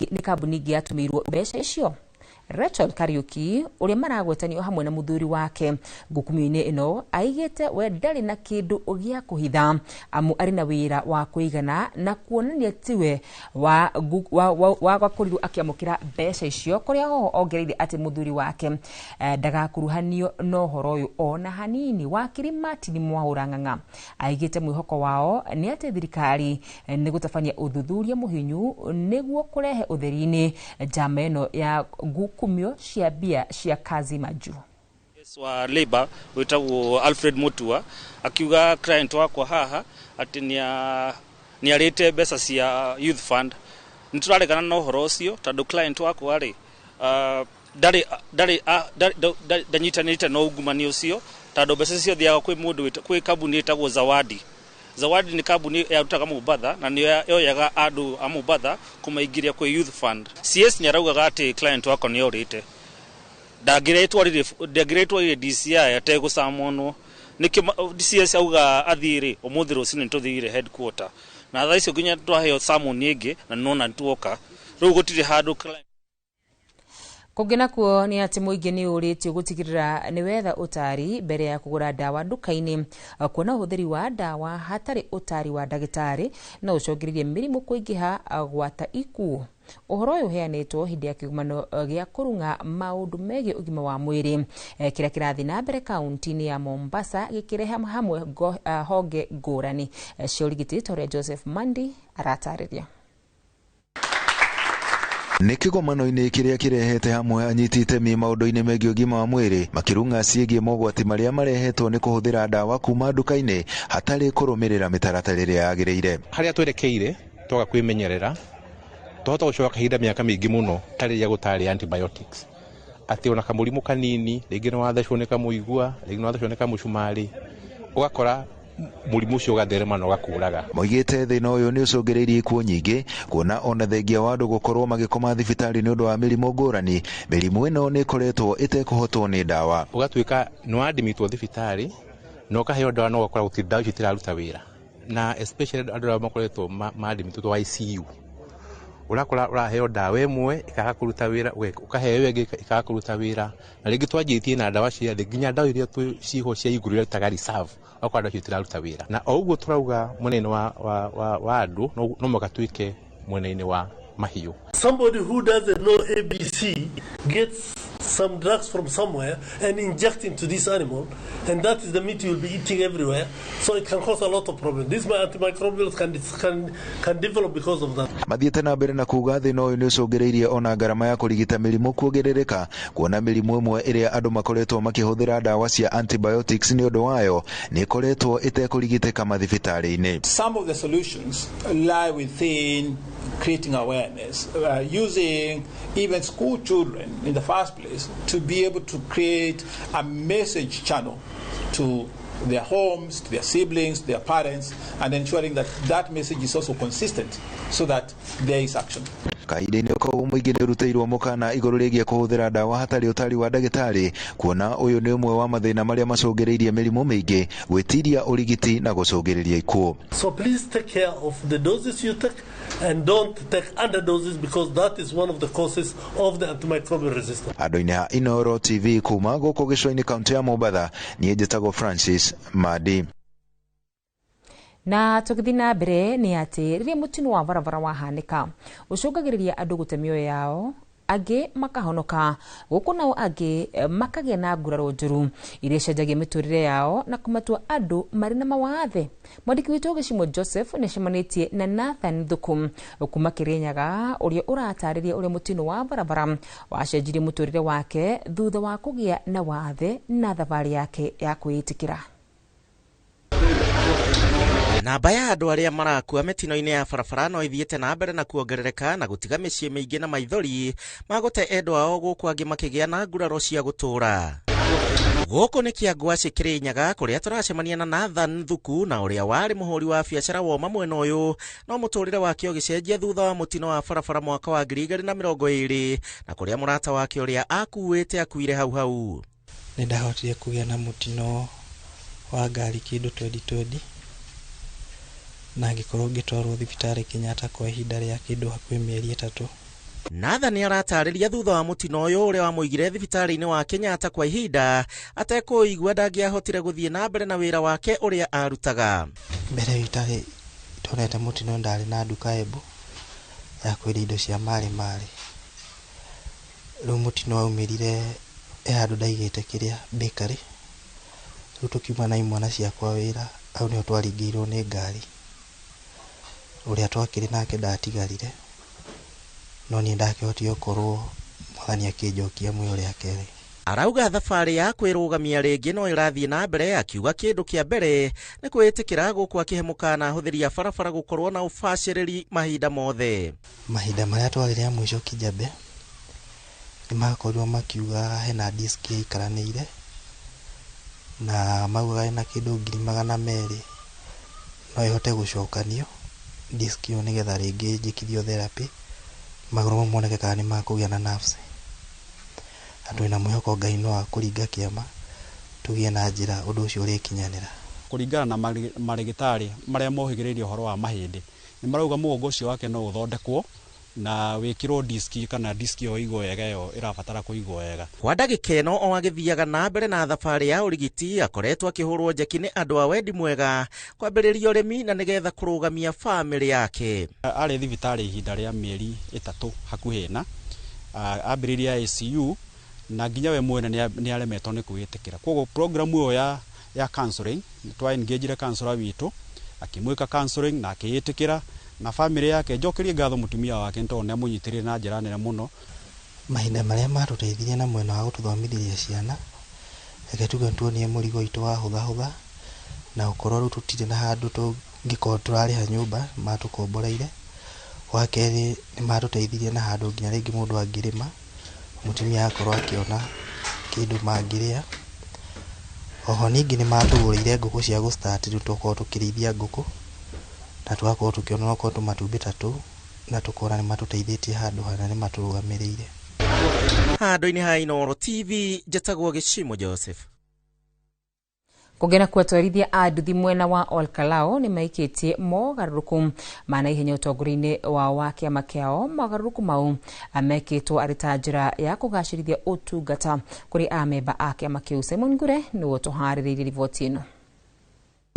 nĩ kambuni ingĩ yatũmĩirwo mbeca icio. Rachel Kariuki uria maragwetanio hamwe na muthuri wake ngukumio-ini ino aigite we ndari na kindu gia kuhitha amu ari na wira wa kuigana na kuonania tiwe wa kuriru akiamukira mbeca icio kuria ho ongereire ati muthuri wake ndagakuruhanio no horo uyu ona hanini. Wakiri Martin Mwaurang'ang'a aigite mwihoko wao ni ati thirikari ni gutabania uthuthuria muhinyu niguo kurehe utheri-ini njama ino ya ngukumio cia bia cia kazi maju. Wa labor witagwo Alfred Mutua akiuga client wakwa haha ati ni arite mbeca cia youth fund. Nituraregana no horo ucio tondu client wakwa ri ndanyitanite no ungumani ucio tondu mbeca cio thiaga kwi mundu kwi kambuni itagwo Zawadi. Zawadi ni kambuni yarutaga Mombasa na ni yoyaga andu a Mombasa kumaingiria kwi youth fund. CS ni araugaga ati client wako ni orite ndagiretwo ire DCI ategusamonwo niki DCS auga athire umuthi rucini tuthire headquarter na thaa icio nginya twaheo summon ingi na nona ntuoka riu gutire handu. Kungena kuo ni ati muingi ni uritio gutigirira ni wetha utari mbere ya kugura dawa nduka-ini kuona uhuthiri wa dawa hatari utari wa ndagitari na ucongiririe mirimu kuingiha gwata ikuo. Uhoro uyu heanitwo hindi ya kigumano gia kurunga maundu megie ugima wa mwiri kiria kirathi na mbere kaunti-ini ya Mombasa gikireha hamwe honge ngurani cia urigiti toria Joseph Mandi aratariria. Nĩ kĩgomano-inĩ kĩrĩa kĩrehete hamwe anyiti itemi maũndũ-inĩ megie ũgima wa mwĩrĩ makĩrunga ciĩgiĩ mogwati marĩa marehetwo nĩ kũhũthĩra ndawa kuma nduka-inĩ hatarĩ kũrũmĩrĩra mĩtaratara ĩrĩa yagĩrĩire. Harĩa twerekeire twaga kwĩmenyerera twahota gũcoka kahinda mĩaka mĩingĩ mũno tarĩria gũtarĩ antibiotics atĩ ona kamũrimũ kanini rĩngĩ nĩ wathecwo nĩ kamũigua rĩngĩ nĩ wathecwo nĩ kamũcumarĩ ũgakora mũrimũ ũcio ũgatherema na ũgakũraga. Moigĩte thĩna ũyũ nĩ ũcũngĩrĩirie ikuũ nyingĩ kuona ona thengia wa andũ gũkorwo magĩkoma thibitarĩ nĩ ũndũ wa mĩrimũ ngũrani. Mĩrimũ ĩno nĩ ĩkoretwo ĩtekũhotwo nĩ ndawa. Ũgatuĩka nĩ wadimĩtwo thibitarĩ na ũkaheo ndawa no ũgakora gũtirĩ ndawa icio itiraruta wĩra na especially andũ arĩa makoretwo madimĩtwo ICU urakora uraheo ndawa ĩmwe ikaga kũruta wĩra ukaheo ĩngĩ ikaga kũruta wĩra na rĩngĩ twanjĩtie na ndawa cia nginya ndawa iria ciho cia igũrũ iria taga reserve akwa ndawa itiraruta wĩra na o ũguo turauga mwena-inĩ wa andũ no magatuĩke mwena-inĩ wa mahiũ. Somebody who doesn't know ABC gets some drugs from somewhere and inject into this animal, and that is the meat you'll be eating everywhere, so it can cause a lot of problems. These antimicrobials can develop because of that. Mathiĩte na mbere na kuuga thĩna ũyũ nĩ ũcũngĩrĩirie ona ngarama ya kũrigita mĩrimũ kuongerereka kuona mĩrimũ ĩmwe ĩrĩa andũ makoretwo makĩhũthĩra ndawa cia antibiotics nĩ ũndũ wayo nĩ ĩkoretwo ĩtekũrigitĩka mathibitarĩ-inĩ. Some of the solutions lie within creating awareness, using even school children in the first place to be able to create a message channel to their homes, to their siblings, their parents, and ensuring that that message is also consistent so that there is action. Kahinda-inĩ kau mũingĩ nĩ ũrutĩirwo mũkana igũrũ rĩgiĩ kũhũthĩra ndawa hatarĩ ũtari wa ndagĩtarĩ kuona ũyũ nĩ ũmwe wa mathĩna marĩa macũngĩrĩirie mĩrimũ mĩingĩ gwĩtiria ũrigiti na gũcũngĩrĩria ikuũ. So please take care of the doses you take and don't take underdoses because that is one of the causes of the antimicrobial resistance. Andũ-inĩ ha Inooro TV kuma gũkũ gĩcũa-inĩ kaunti ya Mombasa niĩ njĩtagwo Francis Madi. Na tukithi na mbere ni ati riria mutino wa barabara wahanika ucungagiriria andu gute mioyo yao agi makahonoka guku nao agi makagia na nguraro njuru iria cenjagia miturire yao na kumatua andu mari na mawathe. Mwandiki witu Gicimo Joseph nĩacemanitie na Nathan Thukum kuma Kirinyaga uria uratariria uria mutino wa barabara wacenjirie muturire wake thutha wa kugia na wathe na thabari yake ya kwitikira. Namba ya andũ arĩa marakua mĩtino-inĩ ya barabara no ithiĩte na mbere na kuongerereka na gũtiga mĩciĩ mĩingĩ na maithori magũte endwa ao gũkũ angĩ makĩgĩa na nguraro cia gũtũũra. Gũkũ nĩ Kĩangũaci Kirinyaga kũrĩa tũracemania na Nathan Thuku na ũrĩa warĩ mũhũri wa biacara woma mwena ũyũ no mũtũrĩre wake ũgĩcenjia thutha wa mũtino wa barabara mwaka wa 2020 na kũrĩa mũrata wake ũrĩa akuĩte akuire hau hau. Nĩ ndahotire kũgĩa na mũtino wa ngari kĩndũ 2020 na ngĩkorwo ngĩtwarwo thibitarĩ Kenyatta kwa ihinda rĩa kĩndũ hakuhĩ mĩeri 3 Nathan aratarĩria thutha wa mũtino ũyũ ũrĩa wamũigire thibitarĩ-inĩ wa Kenyatta kwa ihinda atekũigua ndangĩahotire gũthiĩ na mbere na wĩra wake ũrĩa arutaga. Mbere itarĩ tonete mũtino ndarĩ na nduka Embu ya kwendia indo cia marĩ. Rĩu mũtino waumĩrire handũ ndaigĩte kĩrĩa bakery. Rĩu tũkiuma na imwana ciakwa wĩra au nĩho twaringĩirwo nĩ ngari. Ũrĩa twakĩrĩ nake ndatigarire. No niĩ ndakĩhotire gũkorwo Mwathani akĩnjokia muoyo rĩa kerĩ. Arauga thabarĩ ya kwĩrũgamia rĩngĩ no ĩrathiĩ na mbere, akiuga kĩndũ kĩa mbere nĩ kwĩtĩkĩra gũkũ akĩhe mũkaana ahũthĩri a barabara gũkorwo na ũbacĩrĩri mahinda mothe. Mahinda marĩa twagĩrĩra mũico Kijabe nĩmakorirwo makiuga hena disk ikaranĩire na maugaga hena kĩndũ 200,000 no ĩhote gũcokanio disk ĩyo nĩgetha rĩngĩ njĩkithio therapy magũrũ moneke kana nĩ makũgĩa na nerves. Andũ ena mwĩhoko Ngai no akũringa kĩama tũgĩe na njĩra ũndũ ũcio ũrĩkinyanĩra. Kũringana na marĩgĩtarĩ marĩa mohĩgĩrĩirie ũhoro wa mahĩndĩ nĩ marauga mũgongo ũcio wake no ũthondekwo na wĩkĩrwo diski kana diski ĩyo ĩigwo wega, ĩyo ĩrabatara kũigwo wega. Kwa ndagĩka ĩno o agĩthiaga na mbere na thabarĩ ya ũrigiti akoretwo akĩhũrwo njeki nĩ andũ a wendi mwega kwambĩrĩria ũrĩmi na nĩgetha kũrũgamia bamĩrĩ yake. Arĩ thibitarĩ ihinda rĩa mĩeri 3 hakuhĩ na ambĩrĩria ICU na nginya we mwene nĩ aremetwo nĩ kwĩtĩkĩra. Koguo program ĩyo ya counseling twa engage counselor witũ akĩmwĩka counseling na akĩĩtĩkĩra na bamĩrĩ yake njokerie ngatho mũtumia wake tondũ nĩ amũnyitĩrĩire na njĩra nene mũno. Mahinda marĩa matũteithirie na mwena wa gũtũthomithĩria ciana reke tuge tuonie mũrigo witũ wa hũthahũtha na ũkorwo rĩu tũtirĩ na handũ tũngĩkorwo tũrarĩha nyũmba matũkomboreire. Wa kerĩ nĩ matũteithirie na handũ nginya rĩngĩ mũndũ angĩrĩma mũtumia akorwo akĩona kĩndũ mangĩrĩa. Oho ningĩ nĩ matũgũrĩire ngũkũ cia gũstart rĩu tũkorwo tũkĩrĩithia ngũkũ na twakorwo tũkĩona okorwo tũmatumbĩ 3 na tũkora nĩ matũteithĩtie handũ hana nĩ matũrũgamĩrĩire. Handũ-inĩ ha Inooro TV njĩtagwo Gĩchimo Joseph. Kũgena kwatwarithia a nduthi mwena wa Olkalao nĩ maikĩtie mogarũrũku ma naihenya ũtongoria-inĩ wa kĩama kĩao. Mogarũrũku mau mekĩtwo arĩ ta njĩra ya kũgacĩrithia ũtungata kũrĩ amemba a kĩama kĩu. Simon Ngure nĩwe tũharĩrĩirie riboti ĩno.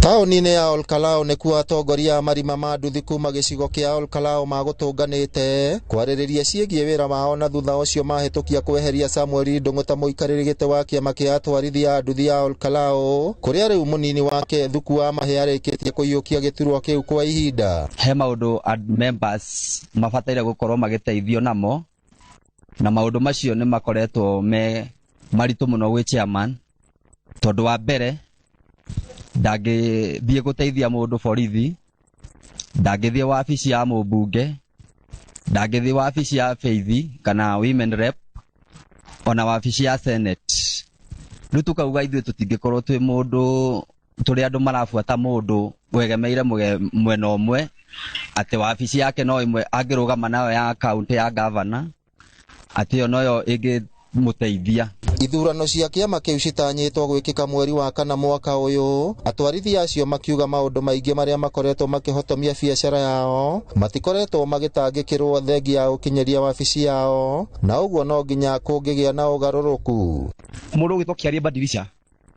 Taũni-inĩ ya Olkalao nĩkuo atongoria marima ma nduthi kuma gĩcigo kĩa Olkalao magũtũnganĩte kwarĩrĩria ciĩgiĩ wĩra wao, na thutha ũcio mahĩtũkia kweheria Samuel Ndung'u ta mũikarĩri gĩtĩ wa kĩama kĩa atwarithia a nduthi ya Olkalao, kũrĩa rĩu mũnini wake Thuku wa Mahe arĩkĩtie kũiyũkia gĩturwa kĩu kwa ihinda. He maũndũ members mabataire gũkorwo magĩteithio namo, na maũndũ macio nĩ makoretwo me maritũ mũno gwĩ chairman, tondũ wa mbere ndangĩthiĩ gũteithia mũndũ borithi, ndangĩthiĩ wabici ya mũmbunge, ndangĩthiĩ wabici ya Faith kana women rep, ona wabici ya Senate. Rĩu tukauga ithuĩ tũtingĩkorwo twĩ mũndũ tũrĩ andũ marabuata mũndũ wegemeire mwena ũmwe, atĩ wabici yake no ĩmwe angĩrũgama nayo ya kaunti ya governor, atĩ yo noyo ĩngĩmũteithia. Ithurano cia kĩama kĩu citanyĩtwo gwĩkĩka mweri wa kana mwaka ũyũ, atwarithia acio makiuga maũndũ maingĩ marĩa makoretwo makĩhotomia biacara yao matikoretwo magĩtangĩkĩrwo thengia ya ũkinyeria wabici yao, na ũguo no nginya kũngĩgĩa na ũgarũrũku. Mũndũ ũgĩtwo kĩarie Badilisha,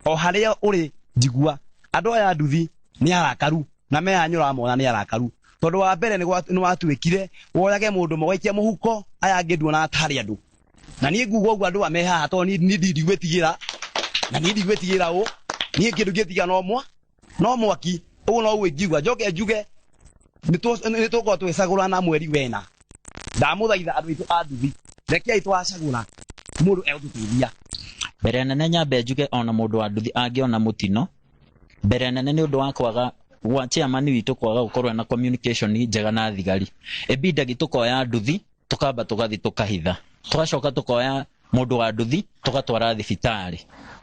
o harĩa ũrĩ njigua andũ aya nduthi nĩ arakaru na meyanyũra mona nĩ arakaru, tondũ wa mbere nĩ watuĩkire woyage mũndũ mũgaikia mũhuko aya angĩ nduona atarĩ andũ. Na niĩ nguga ũguo andũ amehaha tondũ niĩ ndigwĩtigĩra, na niĩ ndigwĩtigĩra ũũ, niĩ kĩndũ gĩtiga no mwaki ũguo no ũguo njoke njuge nĩ tũkorwo twĩcagũra na mweri wena. Ndamũthaitha andũ aitũ a nduthi rekei twacagũra mũndũ egũtũteithia. Mbere nene nyambe njuge ona mũndũ wa nduthi angĩona mũtino, mbere nene nĩ ũndũ wa kwaga wa chairman witũ kwaga gũkorwo na communication njega na thigari. Ebinda gĩtukoya nduthi tukamba tugathi tukahitha, tugacoka tukoya mũndũ wa nduthi tugatwara thibitarĩ.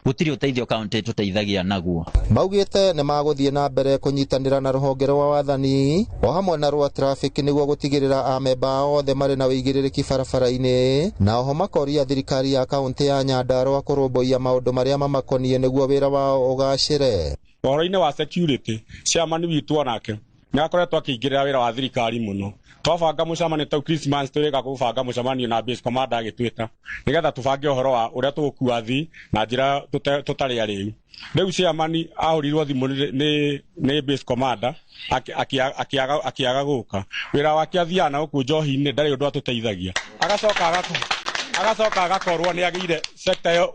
Gũtirĩ ũteithio kaunti tũteithagia naguo. Maugĩte nĩ magũthiĩ na mbere kũnyitanĩra na rũhonge rwa wathani o hamwe na rwa traffic nĩguo gũtigĩrĩra amemba othe marĩ na ũigĩrĩrĩki barabara-inĩ, na oho makoria thirikari ya kaunti ya Nyandarua kũrũmbũiya maũndũ marĩa mamakoniĩ nĩguo wĩra wao ũgacĩre. Ũhoro-inĩ wa security, chairman witũ onake nĩ akoretwo akĩingĩrĩra wĩra wa thirikari mũno. Twabanga mũcemanio ta Christmas tũrĩka kũbanga mũcemanio na base commander agĩtwĩta nĩgetha tũbange ũhoro wa ũrĩa tũgũkua athii na njĩra tũtarĩ arĩu. Rĩu chairman ahũrirwo thimũ nĩ base commander akĩaga gũka. Wĩra wake athiana gũkũ njohi-inĩ ndarĩ ũndũ atũteithagia. Agacoka agakorwo nĩ agĩire sector ya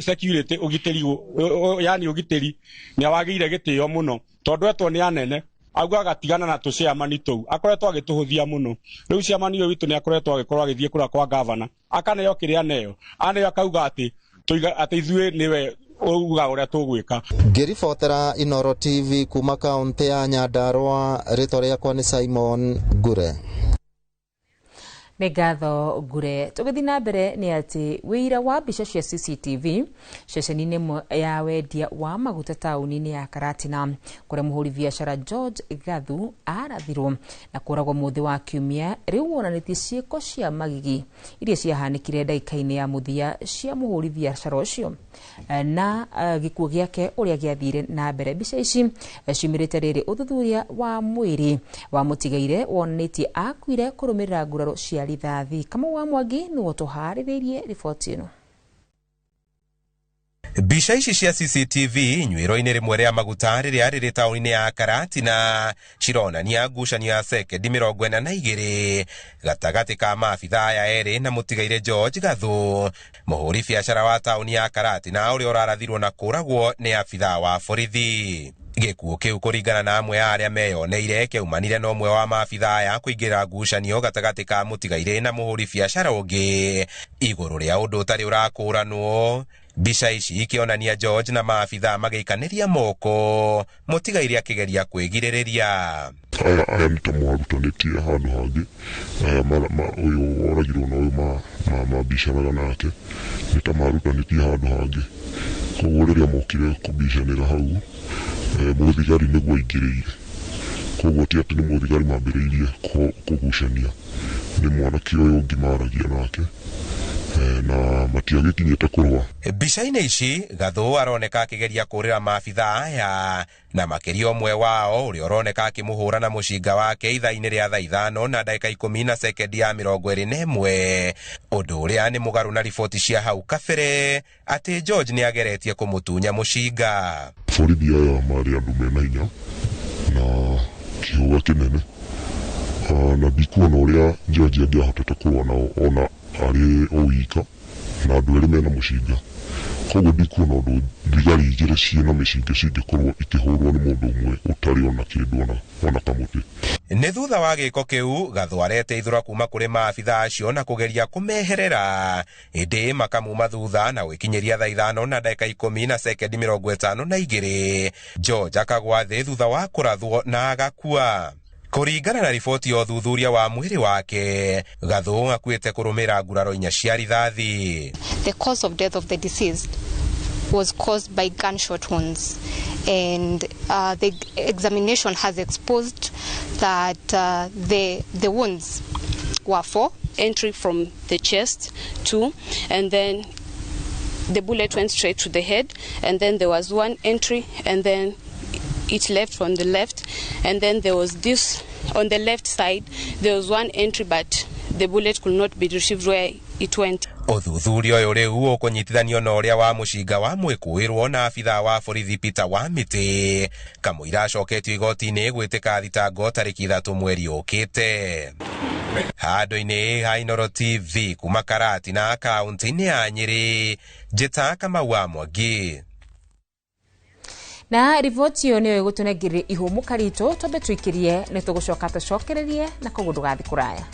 security ũgitĩri, yani ũgitĩri nĩ awagĩire gĩtĩo mũno tondũ etwo nĩ anene augaga tigana na tũciamani tũu, akoretwo agĩtũhũthia mũno. Rĩu ciamani ũyũ witũ nĩ akoretwo agĩkorwo agĩthiĩ kũrĩa kwa governor akaneo kĩrĩa aneo aneo akauga atĩ ithuĩ nĩwe uga ũrĩa tũgwĩka. Ngĩribotera Inooro TV kuma kaunti ya Nyandarua, rĩtwa rĩakwa nĩ Simon Ngure. Nĩ ngatho Ngure. Tũgĩthiĩ na mbere nĩ atĩ wĩira wa mbica cia CCTV ceceni-inĩ ĩmwe ya wendia wa maguta taũni-inĩ ya Karatina kũrĩa mũhũri biacara George Gathu arathirwo na kũragwo mũthĩ wa kiumia, rĩu wonanĩtie ciĩko cia magigi iria ciahanĩkire ndagĩka-inĩ ya mũthia cia mũhũri biacara ũcio na gĩkuũ gĩake ũrĩa gĩathire na mbere. Mbica ici ciumĩrĩte rĩrĩ ũthuthuria wa mwĩrĩ wa mũtigaire wonanĩtie akuire kũrũmĩrĩra nguraro cia rithathi. Kamau wa Mwangi nĩwe tũharĩrĩirie riboti ĩno. Mbica ici cia CCTV inyuĩro-inĩ rĩmwe rĩa maguta rĩrĩa rĩrĩ taũni-inĩ ya Karatina cironania ngucanio ya sekendi 42 gatagatĩ ka maabitha aya erĩ na mũtigaire George Gathu, mũhũri biacara wa taũni ya Karatina ũrĩa ũrarathirwo na kũragwo nĩ abitha wa borithi. Gĩkuũ kĩu kũringana na amwe ya arĩa meyoneire kĩaumanire na ũmwe wa maabitha aya kũingĩra ngucanio gatagatĩ ka mũtigaire na mũhũri biacara ũngĩ igũrũ rĩa ũndũ ũtarĩ ũrakũranwo. Mbica ici ikĩonania George na maabitha magĩikanĩria moko, mũtigaire akĩgeria kwĩgirĩrĩria. Aya nĩ ta mwarutanĩtie handũ hangĩ, ũyũ oragirwo na ũyũ mambicanaga nake nĩ ta marutanĩtie handũ hangĩ, koguo rĩrĩa mokire kũmbicanĩra hau mũthigari nĩguo aingĩrĩire, koguo ti atĩ nĩ mũthigari mambĩrĩirie kũgucania, nĩ mwanake ũyũ ũngĩ maragia nake na matiagĩkinyĩte kũrũa. Mbica-inĩ ici Gathu aroneka akĩgeria kũrĩra maabitha aya na makĩria ũmwe wao ũrĩa ũroneka akĩmũhũra na mũcinga wake ithaa-inĩ rĩa thaa 5 na ndagĩka 10 na sekendi ya 21, ũndũ ũrĩa nĩ mũgarũ na riboti cia hau kabere atĩ George nĩ ageretie kũmũtunya mũcinga. Borithi aya marĩ andũ mena hinya na kĩhũga kĩnene na ndikuona ũrĩa George angĩahotete kũrũa nao ona arĩ ũika na andũ erĩ mena mũcinga, koguo ndikuona ũndũ thigari igĩrĩ ciĩna mĩcinga cingĩkorwo ikĩhũrwo nĩ mũndũ ũmwe ũtarĩ ona kĩndũ ona kamũtĩ. Nĩ thutha wa gĩko kĩu Gathu areteithũra kuma kũrĩ maabitha acio na kũgeria kũmeherera, ĩndĩ makamuma thutha na gwĩkinyĩria thaa 5 na ndagĩka 10 na sekendi 52 George akagwa thĩ thutha wa kũrathwo na agakua. Kũringana na riboti ya ũthuthuria wa mwĩrĩ wake, Gathu akuĩte kũrũmĩra nguraro 4 cia rithathi. The cause of death of the deceased was caused by gunshot wounds, and the examination has exposed that the wounds were 4. Entry from the chest, 2, and then the bullet went straight to the head, and then there was 1 entry, and then it left from the left, and then there was this on the left side, there was 1 entry, but the bullet could not be retrieved where it went. Ũthuthuria ũyũ rĩu ũkũnyitithanio na ũrĩa wa mũcinga wa mwĩkũĩrwo na abitha wa borithi Peter Wamĩtĩ, kamũira acoketio igoti-inĩ gwĩtĩka thitango tarĩki 3 mweri ũkĩte. Handũ-inĩ ha Inooro TV kuma Karatina kaunti-inĩ ya Nyĩrĩ, njĩta Kamau wa Mwangi. Na riboti ĩyo nĩyo ĩgũtũnengĩrĩria ihũmũ karitũ twambe tũikĩrie nĩ tũgũcoka tũcokererie na koguo ndũgathiĩ kũraya.